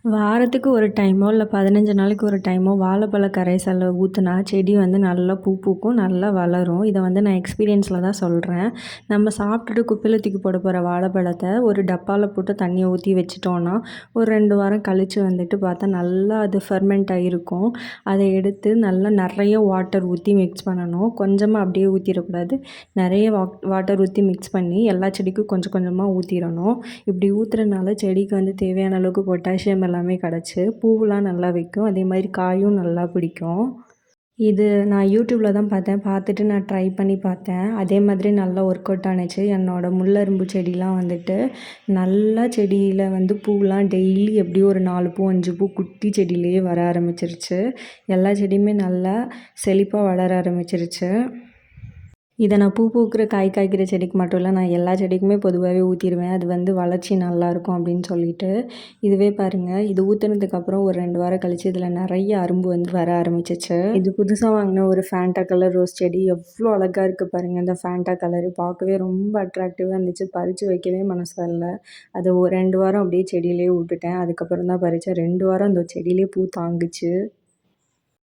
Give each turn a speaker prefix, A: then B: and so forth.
A: வாரத்துக்கு ஒரு டைமோ, இல்ல 15 நாளைக்கு ஒரு டைமோ வாழைப்பழ கரைசல ஊத்துனா, செடி வந்து நல்லா பூ பூக்கும், நல்லா வளரும். இத வந்து நான் எக்ஸ்பீரியன்ஸ்ல தான் சொல்றேன். நம்ம சாப்பிட்டுட்டு குப்பையில தூக்கி போட போற வாழைப்பழத்த ஒரு டப்பால போட்டு தண்ணிய ஊத்தி வச்சுட்டோம்னா, ஒரு 2 வாரம் கழிச்சு வந்துட்டு பார்த்தா நல்லா அது ஃபெர்மெண்ட் ஆகிருக்கும். அத எடுத்து நல்லா நெறைய வாட்டர் ஊத்தி மிக்ஸ் பண்ணணும். கொஞ்சமா அப்படியே ஊத்திறக்கூடாது. நெறைய வாட்டர் ஊத்தி மிக்ஸ் பண்ணி எல்லா செடிக்கும் கொஞ்சம் கொஞ்சமா ஊத்திறணும். இப்படி ஊத்துறனால செடிக்கு வந்து தேவையான அளவுக்கு பொட்டாசியம் எல்லாமே கிடச்சி பூவெலாம் நல்லா வைக்கும். அதே மாதிரி காயும் நல்லா பிடிக்கும். இது நான் யூடியூப்ல தான் பார்த்தேன். பார்த்துட்டு நான் ட்ரை பண்ணி பார்த்தேன். அதே மாதிரி நல்லா ஒர்க் அவுட் ஆனுச்சு. என்னோட முல்லைரும்பு செடிலாம் வந்துட்டு நல்லா செடியில வந்து பூவெலாம் டெய்லி எப்படியும் ஒரு 4 பூ 5 பூ குட்டி செடியிலேயே வர ஆரம்பிச்சிருச்சு. எல்லா செடியுமே நல்லா செழிப்பா வளர ஆரம்பிச்சிருச்சு. இதை நான் பூ பூக்கிற காய் காய்க்கிற செடிக்கு மட்டும் இல்லை, நான் எல்லா செடிக்குமே பொதுவாகவே ஊற்றிடுவேன். அது வந்து வளர்ச்சி நல்லாயிருக்கும் அப்படின்னு சொல்லிட்டு. இதுவே பாருங்கள், இது ஊற்றுனதுக்கப்புறம் ஒரு 2 வாரம் கழிச்சு இதில் நிறைய அரும்பு வந்து வர ஆரம்பிச்சிச்சு. இது புதுசாக வாங்கின ஒரு ஃபேண்டா கலர் ரோஸ் செடி எவ்வளோ அழகாக இருக்குது பாருங்கள். இந்த ஃபேண்டா கலரு பார்க்கவே ரொம்ப அட்ராக்டிவாக இருந்துச்சு. பறித்து வைக்கவே மனசு வரல. அதை ஒரு 2 வாரம் அப்படியே செடியிலே விட்டுட்டேன். அதுக்கப்புறம் தான் பறித்தேன். 2 வாரம் அந்த செடியிலே பூ தாங்குச்சு.